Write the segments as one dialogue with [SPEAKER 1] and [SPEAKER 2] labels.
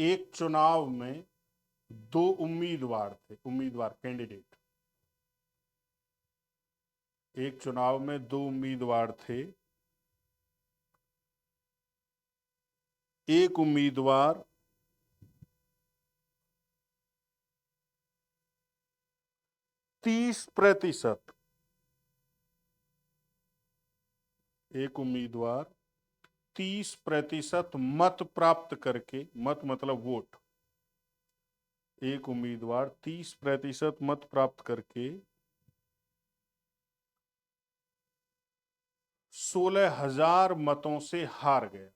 [SPEAKER 1] एक चुनाव में दो उम्मीदवार थे, उम्मीदवार कैंडिडेट। एक चुनाव में दो उम्मीदवार थे। एक उम्मीदवार 30%, एक उम्मीदवार 30% मत प्राप्त करके, मत मतलब वोट, एक उम्मीदवार 30% मत प्राप्त करके 16,000 मतों से हार गया।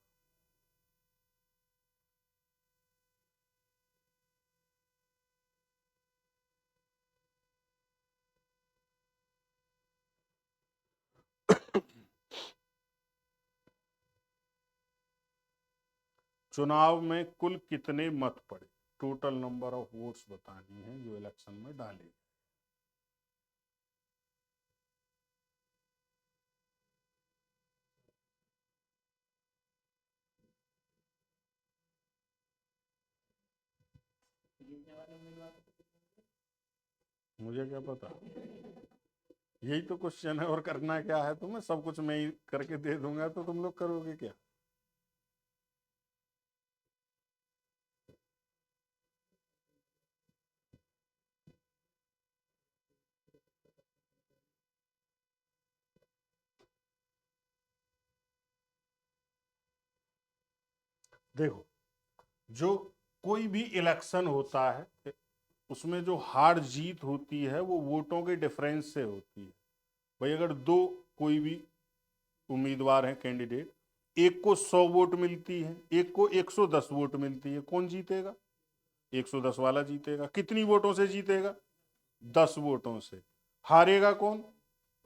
[SPEAKER 1] चुनाव में कुल कितने मत पड़े? टोटल नंबर ऑफ वोट्स बतानी है जो इलेक्शन में डाले। मुझे क्या पता, यही तो क्वेश्चन है। और करना क्या है तुम्हें? सब कुछ मैं ही करके दे दूंगा तो तुम लोग करोगे क्या? देखो, जो कोई भी इलेक्शन होता है उसमें जो हार जीत होती है वो वोटों के डिफरेंस से होती है। भाई अगर दो कोई भी उम्मीदवार हैं, कैंडिडेट, एक को 100 वोट मिलती है, एक को 110 वोट मिलती है, कौन जीतेगा? 110 वाला जीतेगा। कितनी वोटों से जीतेगा? 10 वोटों से। हारेगा कौन?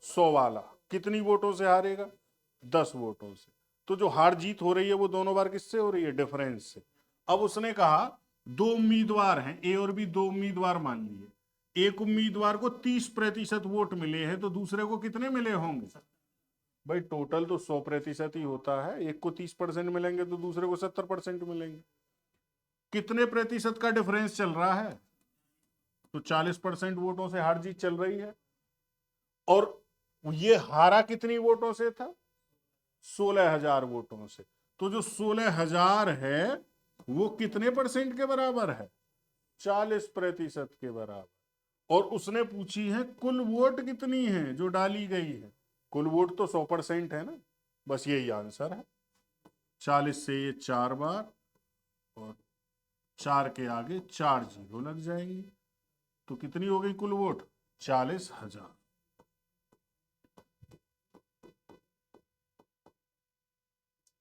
[SPEAKER 1] 100 वाला। कितनी वोटों से हारेगा? 10 वोटों से। तो जो हार जीत हो रही है वो दोनों बार किससे हो रही है? डिफरेंस से। अब उसने कहा दो उम्मीदवार हैं, ए और बी, दो उम्मीदवार मान लिए। एक उम्मीदवार को 30% वोट मिले हैं तो दूसरे को कितने मिले होंगे? भाई टोटल तो 100% ही होता है। एक को 30% मिलेंगे तो दूसरे को 70% मिलेंगे। कितने प्रतिशत का डिफरेंस चल रहा है? तो 40% वोटों से हार जीत चल रही है। और ये हारा कितनी वोटों से था? 16,000 वोटों से। तो जो 16,000 है वो कितने परसेंट के बराबर है? 40% के बराबर। और उसने पूछी है कुल वोट कितनी है जो डाली गई है। कुल वोट तो 100% है ना। बस यही आंसर है। 40 से ये 4 बार, और 4 के आगे 4 जीरो लग जाएंगी। तो कितनी हो गई कुल वोट? 40,000।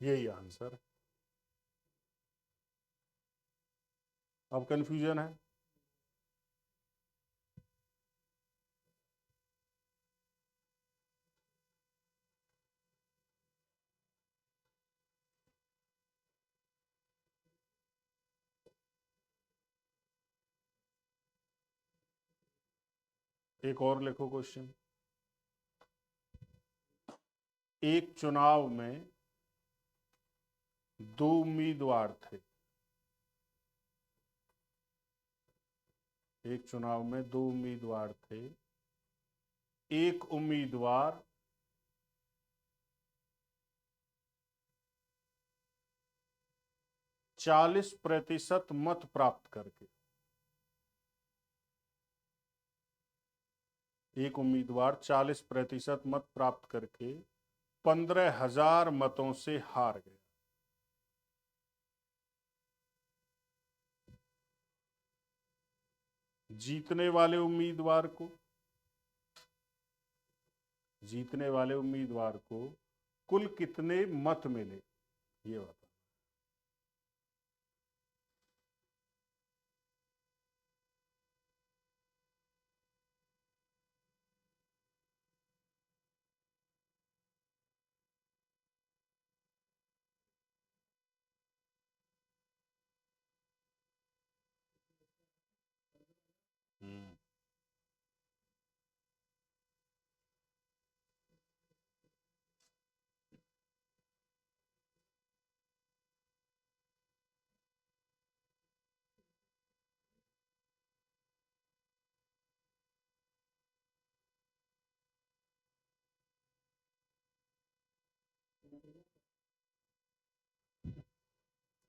[SPEAKER 1] यही आंसर है। अब कंफ्यूजन है? एक और लिखो क्वेश्चन। एक चुनाव में दो उम्मीदवार थे। एक चुनाव में दो उम्मीदवार थे। एक उम्मीदवार 40% मत प्राप्त करके, एक उम्मीदवार 40% मत प्राप्त करके 15,000 मतों से हार गया। जीतने वाले उम्मीदवार को, जीतने वाले उम्मीदवार को कुल कितने मत मिले ये बता। हम्म।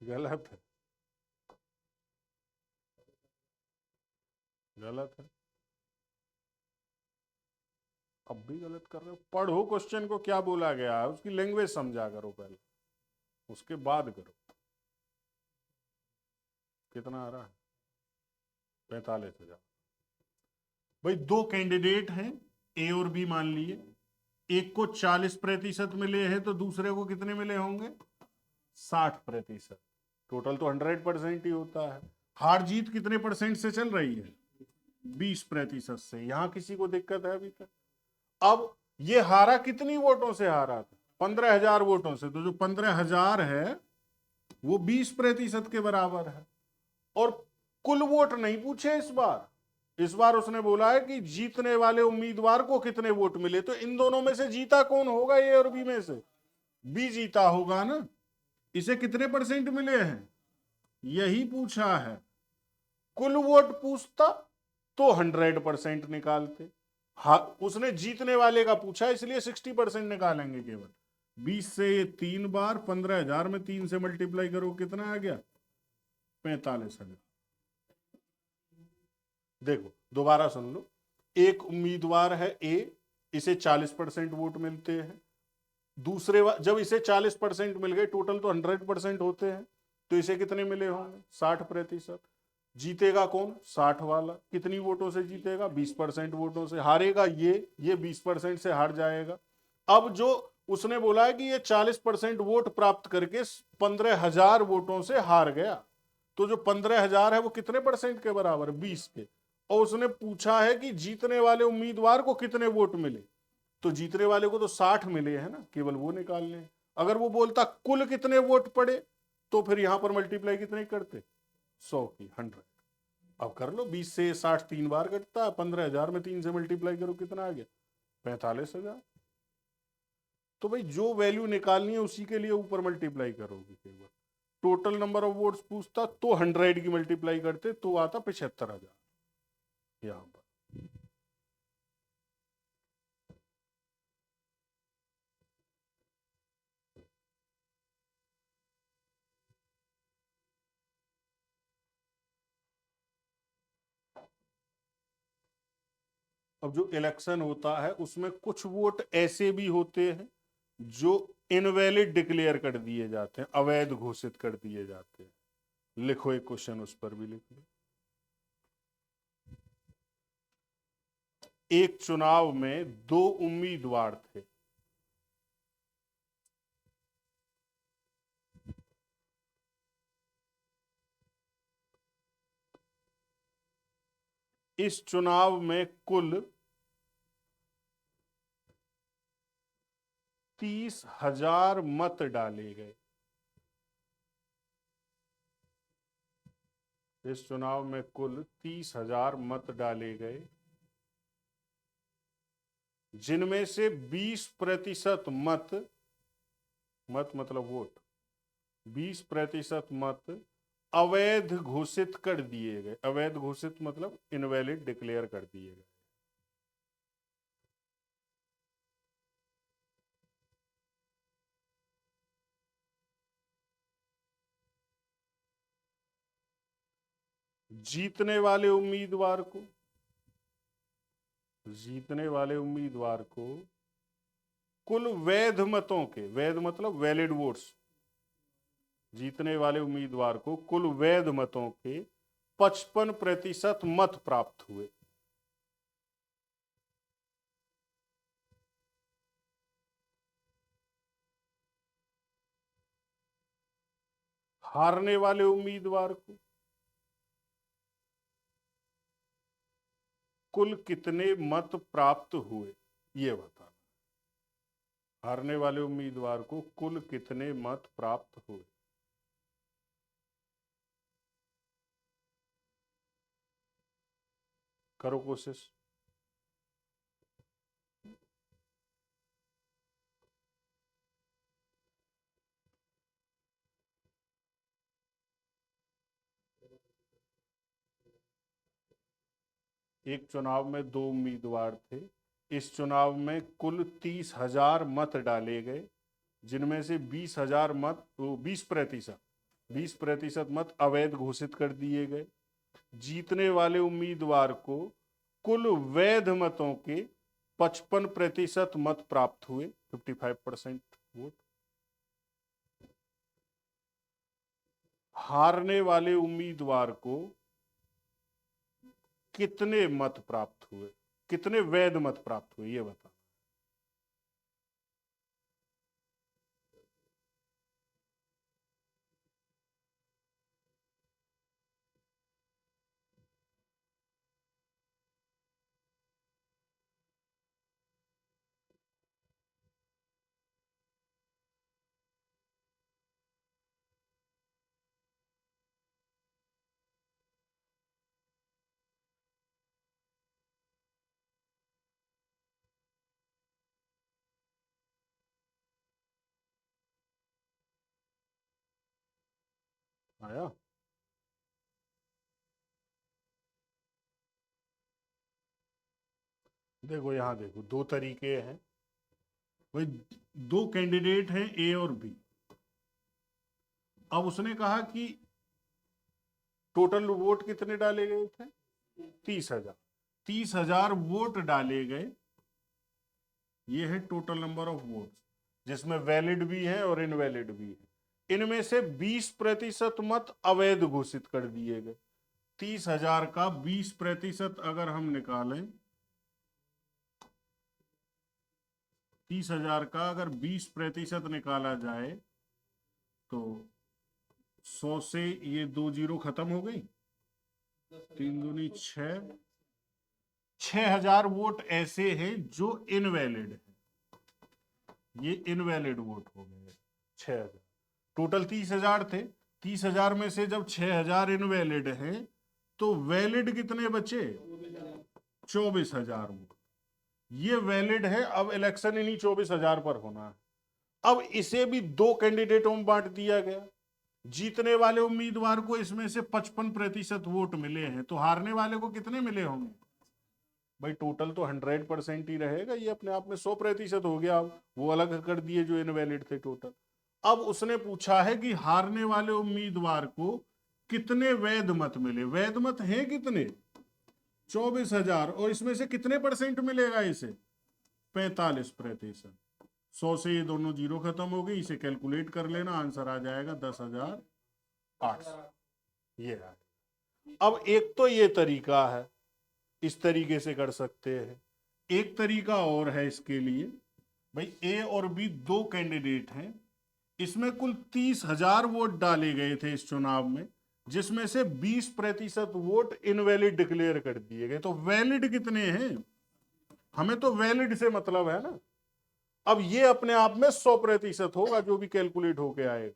[SPEAKER 1] गलत है, गलत है। अब भी गलत कर रहे हो। पढ़ो क्वेश्चन को, क्या बोला गया है उसकी लैंग्वेज समझा करो पहले, उसके बाद करो। कितना आ रहा है? 45,000। भाई दो कैंडिडेट हैं, ए और बी मान लिए। एक को 40% मिले हैं तो दूसरे को कितने मिले होंगे? 60%। टोटल तो 100% ही होता है। हार जीत कितने परसेंट से चल रही है? 20% से। यहां किसी को दिक्कत है अभी तक? अब ये हारा कितनी वोटों से हारा था? 15,000 वोटों से। तो जो 15,000 है वो 20% के बराबर है। और कुल वोट नहीं पूछे इस बार। इस बार उसने बोला है कि जीतने वाले उम्मीदवार को कितने वोट मिले। तो इन दोनों में से जीता कौन होगा? ए और बी में से बी जीता होगा ना। इसे कितने परसेंट मिले हैं यही पूछा है। कुल वोट पूछता तो 100% निकालते। हाँ, उसने जीतने वाले का पूछा इसलिए 60% निकालेंगे केवल। 20 से ये 3 बार, 15,000 में 3 से मल्टीप्लाई करो, कितना आ गया? 45,000। देखो दोबारा सुन लो। एक उम्मीदवार है ए, इसे 40% वोट मिलते हैं। दूसरे जब इसे 40% मिल गए, टोटल तो 100% होते हैं, तो इसे कितने मिले होंगे? 60%। जीतेगा कौन? 60 वाला। कितनी वोटों से जीतेगा? 20% वोटों से। हारेगा ये 20% से हार जाएगा। अब जो उसने बोला है कि ये 40% वोट प्राप्त करके 15,000 वोटों से हार गया, तो जो 15,000 है वो कितने परसेंट के बराबर? 20 के। और उसने पूछा है कि जीतने वाले उम्मीदवार को कितने वोट मिले, तो जीतने वाले को तो 60 मिले हैं ना, केवल वो निकालने हैं। अगर वो बोलता कुल कितने वोट पड़े, तो फिर यहां पर मल्टीप्लाई कितने करते? 100 की 100। अब कर लो, 20 से 60 3 बार कटता है। 15,000 में 3 से मल्टीप्लाई करो, कितना आ गया? 45,000। तो भाई जो वैल्यू निकालनी है उसी के लिए ऊपर मल्टीप्लाई करोगे केवल। टोटल नंबर ऑफ वोट्स पूछता तो 100 की मल्टीप्लाई करते तो आता 75,000 यहां पर। अब जो इलेक्शन होता है उसमें कुछ वोट ऐसे भी होते हैं जो इनवैलिड डिक्लेयर कर दिए जाते हैं, अवैध घोषित कर दिए जाते हैं। लिखो एक क्वेश्चन, उस पर भी लिख लो। एक चुनाव में 2 उम्मीदवार थे। इस चुनाव में कुल 30,000 मत डाले गए। इस चुनाव में कुल 30,000 मत डाले गए, जिनमें से 20% मत, मत मतलब वोट, 20% मत अवैध घोषित कर दिए गए। अवैध घोषित मतलब इनवैलिड डिक्लेयर कर दिए गए। जीतने वाले उम्मीदवार को, जीतने वाले उम्मीदवार को कुल वैध मतों के, वैध मतलब वैलिड वोट्स, जीतने वाले उम्मीदवार को कुल वैध मतों के 55% मत प्राप्त हुए। हारने वाले उम्मीदवार को कुल कितने मत प्राप्त हुए ये बताना। हारने वाले उम्मीदवार को कुल कितने मत प्राप्त हुए। करो कोशिश। एक चुनाव में 2 उम्मीदवार थे। इस चुनाव में कुल 30,000 मत डाले गए, जिनमें से 20,000 मत, 20%, 20% मत अवैध घोषित कर दिए गए। जीतने वाले उम्मीदवार को कुल वैध मतों के 55% मत प्राप्त हुए, 55% वोट। हारने वाले उम्मीदवार को कितने मत प्राप्त हुए, कितने वैध मत प्राप्त हुए, ये बता। आया? देखो यहां देखो, दो तरीके हैं भाई, दो कैंडिडेट हैं ए और बी। अब उसने कहा कि टोटल वोट कितने डाले गए थे? 30,000। 30,000 वोट डाले गए, ये है टोटल नंबर ऑफ वोट, जिसमें वैलिड भी है और इनवैलिड भी है। इनमें से 20% मत अवैध घोषित कर दिए गए। 30,000 का 20% अगर हम निकालें, 30,000 का अगर 20% निकाला जाए तो 100 से ये 2 जीरो खत्म हो गई, 3 दूनी 6, 6,000 वोट ऐसे हैं जो इनवैलिड है। ये इनवैलिड वोट हो गए 6,000। टोटल 30,000 थे, 30,000 में से जब 6,000 इनवैलिड हैं तो वैलिड कितने बचे? 24,000 वोट। ये वैलिड है। अब इलेक्शन इन्हीं 24,000 पर होना है। अब इसे भी दो कैंडिडेटों में बांट दिया गया। जीतने वाले उम्मीदवार को इसमें से 55% वोट मिले हैं, तो हारने वाले को कितने मिले होंगे? भाई टोटल तो 100% ही रहेगा, ये अपने आप में 100% हो गया। अब वो अलग कर दिए जो इनवैलिड थे टोटल। अब उसने पूछा है कि हारने वाले उम्मीदवार को कितने वैध मत मिले। वैध मत हैं कितने? 24,000। और इसमें से कितने परसेंट मिलेगा इसे? 45%। 100 से ये दोनों जीरो खत्म हो गई, इसे कैलकुलेट कर लेना, आंसर आ जाएगा 10,800। ये है। अब एक तो ये तरीका है, इस तरीके से कर सकते हैं। एक तरीका और है इसके लिए, भाई ए और बी दो कैंडिडेट हैं, इसमें कुल 30,000 वोट डाले गए थे इस चुनाव में, जिसमें से 20% वोट इनवैलिड डिक्लेयर कर दिए गए। तो वैलिड कितने हैं? हमें तो वैलिड से मतलब है ना। अब ये अपने आप में 100% होगा जो भी कैलकुलेट होके आएगा।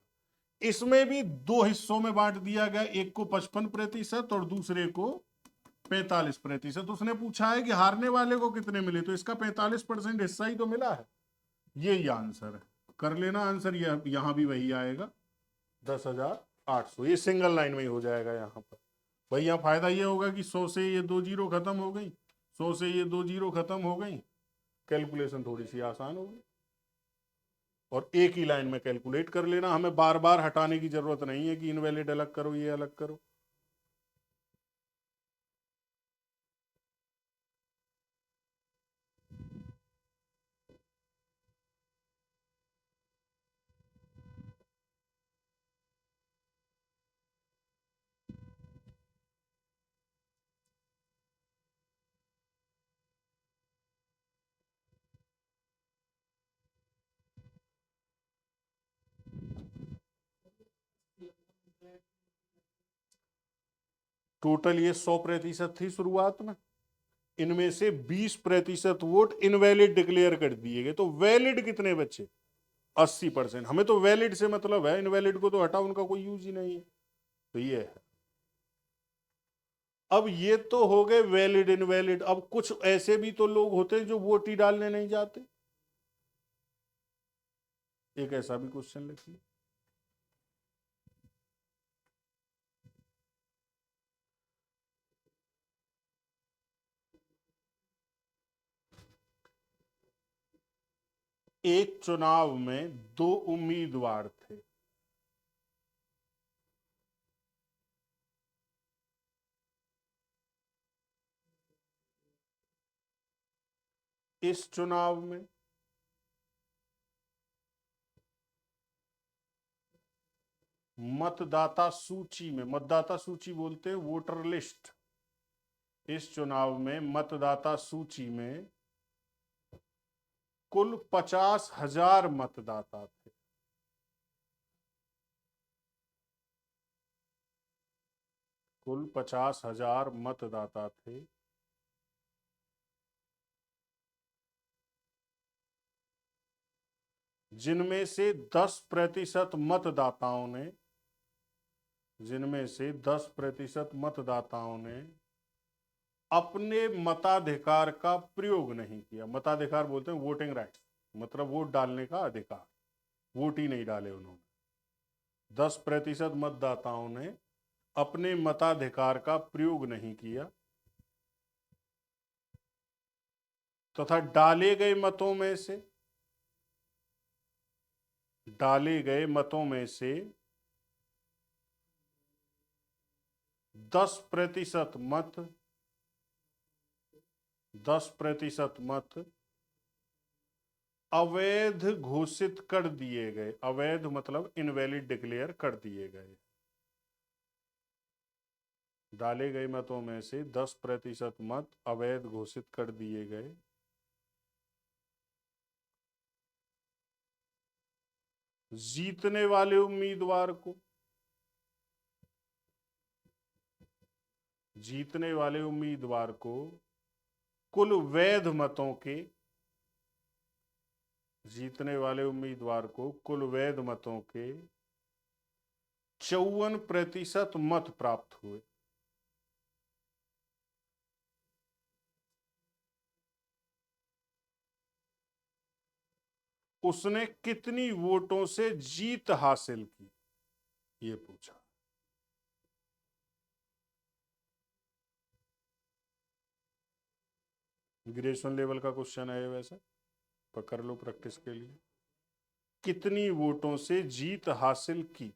[SPEAKER 1] इसमें भी दो हिस्सों में बांट दिया गया, एक को 55% और दूसरे को 45%। उसने पूछा है कि हारने वाले को कितने मिले, तो इसका 45% हिस्सा ही तो मिला है। ये आंसर है, कर लेना आंसर। यहां भी वही आएगा 10,800। ये सिंगल लाइन में ही हो जाएगा यहां पर। भाई यहाँ फायदा ये होगा कि 100 से ये 2 जीरो खत्म हो गई, 100 से ये 2 जीरो खत्म हो गई, कैलकुलेशन थोड़ी सी आसान होगी और एक ही लाइन में कैलकुलेट कर लेना। हमें बार बार हटाने की जरूरत नहीं है कि इनवैलिड अलग करो, ये अलग करो। टोटल ये 100% थी शुरुआत में, इनमें से 20% वोट इनवैलिड डिक्लेयर कर दिए गए, तो वैलिड कितने बचे? 80%। हमें तो वैलिड से मतलब है, इनवैलिड को तो हटा, उनका कोई यूज ही नहीं है। तो ये है। अब ये तो हो गए वैलिड इनवैलिड। अब कुछ ऐसे भी तो लोग होते हैं जो वोट ही डालने नहीं जाते। एक ऐसा भी क्वेश्चन लिखिए। एक चुनाव में दो उम्मीदवार थे, इस चुनाव में मतदाता सूची में, मतदाता सूची बोलते हैं वोटर लिस्ट, इस चुनाव में मतदाता सूची में कुल 50,000 मतदाता थे। कुल 50,000 मतदाता थे। जिनमें से 10% मतदाताओं ने, जिनमें से 10% मतदाताओं ने अपने मताधिकार का प्रयोग नहीं किया। मताधिकार बोलते हैं वोटिंग राइट्स, मतलब वोट डालने का अधिकार, वोट ही नहीं डाले उन्होंने। 10% मतदाताओं ने अपने मताधिकार का प्रयोग नहीं किया तथा डाले गए मतों में से, डाले गए मतों में से 10% मत, 10% मत अवैध घोषित कर दिए गए। अवैध मतलब इनवैलिड डिक्लेयर कर दिए गए। डाले गए मतों में से 10% मत अवैध घोषित कर दिए गए। जीतने वाले उम्मीदवार को, जीतने वाले उम्मीदवार को कुल वैध मतों के, जीतने वाले उम्मीदवार को कुल वैध मतों के 54% मत प्राप्त हुए। उसने कितनी वोटों से जीत हासिल की, ये पूछा। ग्रेजुएशन लेवल का क्वेश्चन है वैसे, पकड़ लो प्रैक्टिस के लिए। कितनी वोटों से जीत हासिल की।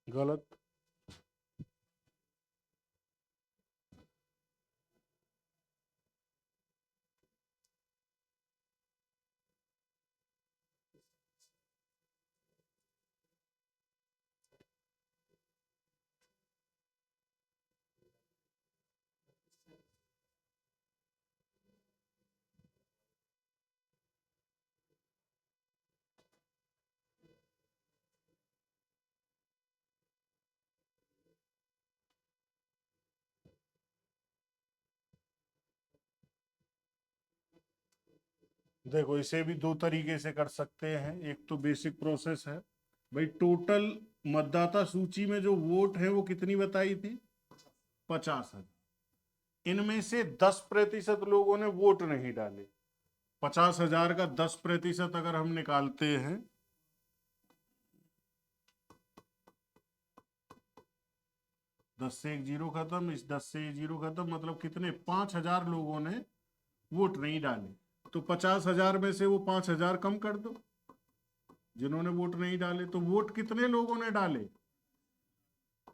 [SPEAKER 1] गलत। देखो इसे भी दो तरीके से कर सकते हैं। एक तो बेसिक प्रोसेस है भाई, टोटल मतदाता सूची में जो वोट है वो कितनी बताई थी, 50,000। इनमें से 10% लोगों ने वोट नहीं डाले। 50,000 का 10% अगर हम निकालते हैं, 10 से एक जीरो खत्म, इस 10 से एक जीरो खत्म, मतलब कितने, 5,000 लोगों ने वोट नहीं डाले। तो 50,000 में से वो 5,000 कम कर दो जिन्होंने वोट नहीं डाले। तो वोट कितने लोगों ने डाले,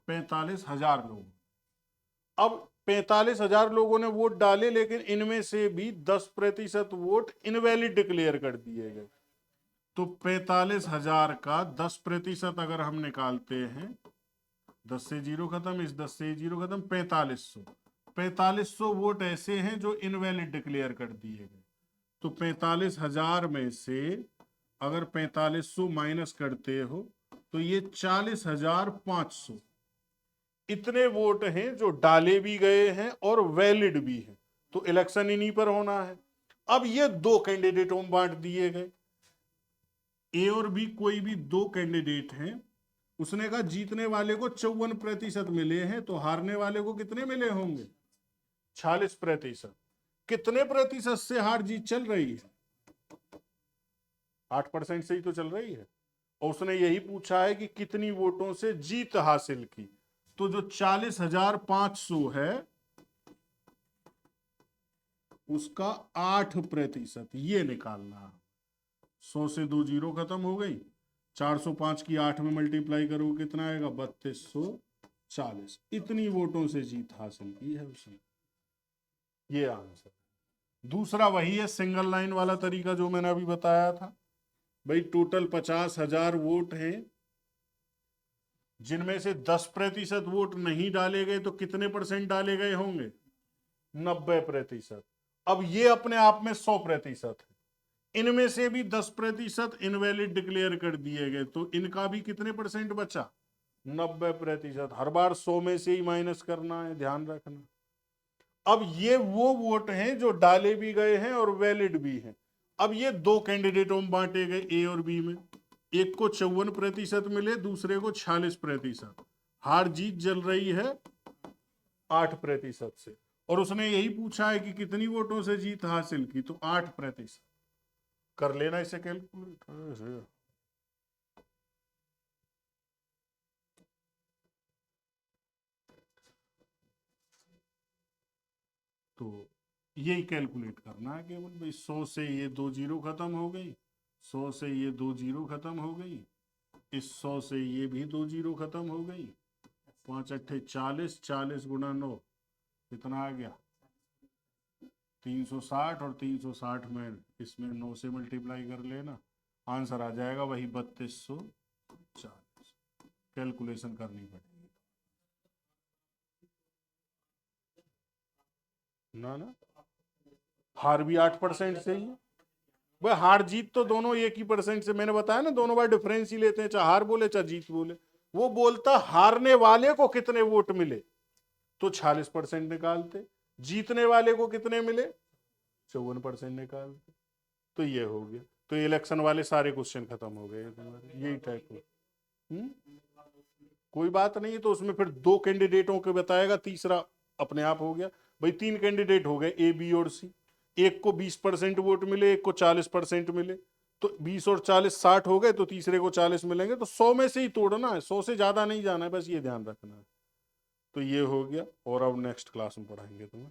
[SPEAKER 1] 45,000 लोग। अब 45,000 लोगों ने वोट डाले, लेकिन इनमें से भी 10% वोट इनवैलिड डिक्लेयर कर दिए गए। तो 45,000 का 10% अगर हम निकालते हैं, 10 से जीरो खत्म, इस 10 से जीरो खत्म, 4500। 4500 वोट ऐसे हैं जो इनवैलिड डिक्लेयर कर दिए गए। तो 45,000 में से अगर 4500 माइनस करते हो तो ये 40,500 इतने वोट हैं जो डाले भी गए हैं और वैलिड भी हैं। तो इलेक्शन इन्हीं पर होना है। अब ये दो कैंडिडेटों में बांट दिए गए, ए और बी, कोई भी दो कैंडिडेट हैं। उसने कहा जीतने वाले को 54% मिले हैं, तो हारने वाले को कितने मिले होंगे, 40%। कितने प्रतिशत से हार जीत चल रही है? 8% से ही तो चल रही है। और उसने यही पूछा है कि कितनी वोटों से जीत हासिल की। तो जो 40,500 है उसका 8% ये निकालना है। 100 से 2 जीरो खत्म हो गई। 405 की 8 में मल्टीप्लाई करो कितना आएगा? 3240। इतनी वोटों से जीत हासिल की है उसने। ये आंसर। दूसरा वही है सिंगल लाइन वाला तरीका जो मैंने अभी बताया था। भाई टोटल 50,000 वोट हैं, जिनमें से 10% वोट नहीं डाले गए, तो कितने परसेंट डाले गए होंगे? 90%। अब ये अपने आप में 100% है। इनमें से भी 10% इनवैलिड डिक्लेयर कर दिए गए, तो इनका भी कितने परसेंट बचा? 90%। हर बार 100 में से ही माइनस करना है, ध्यान रखना। अब ये वो वोट हैं जो डाले भी गए हैं और वैलिड भी हैं। अब ये दो कैंडिडेटों में बांटे गए, ए और बी में। एक को 54% मिले, दूसरे को 46%। हार जीत जल रही है 8% से। और उसने यही पूछा है कि कितनी वोटों से जीत हासिल की, तो 8%। कर लेना इसे कैलकुलेट। तो यही कैलकुलेट करना है केवल। भाई 100 से ये 2 जीरो खत्म हो गई, 100 से ये 2 जीरो खत्म हो गई, इस 100 से ये भी 2 जीरो खत्म हो गई। 5 अट्ठे 40, 40 गुणा 9 कितना आ गया? 360। और 360 में इसमें 9 से मल्टीप्लाई कर लेना, आंसर आ जाएगा वही 3240। कैलकुलेशन करनी पड़ेगी ना। हार भी 8% से ही है। वह हार जीत तो दोनों एक ही परसेंट से, मैंने बताया ना, दोनों बार डिफरेंस ही लेते हैं, चाहे हार बोले चाहे जीत बोले। वो बोलता हारने वाले को कितने वोट मिले, तो 46% निकालते। जीतने वाले को कितने मिले? 54% निकालते। तो ये हो गया। तो इलेक्शन वाले सारे क्वेश्चन खत्म हो गए यही टाइप हो। कोई बात नहीं, तो उसमें फिर दो कैंडिडेटों के बताएगा, तीसरा अपने आप हो गया। भाई 3 कैंडिडेट हो गए, ए बी और सी। एक को 20% वोट मिले, एक को 40% मिले, तो 20 और 40 60 हो गए, तो तीसरे को 40 मिलेंगे। तो 100 में से ही तोड़ना है, 100 से ज्यादा नहीं जाना है, बस ये ध्यान रखना है। तो ये हो गया। और अब नेक्स्ट क्लास में पढ़ाएंगे तुम्हें।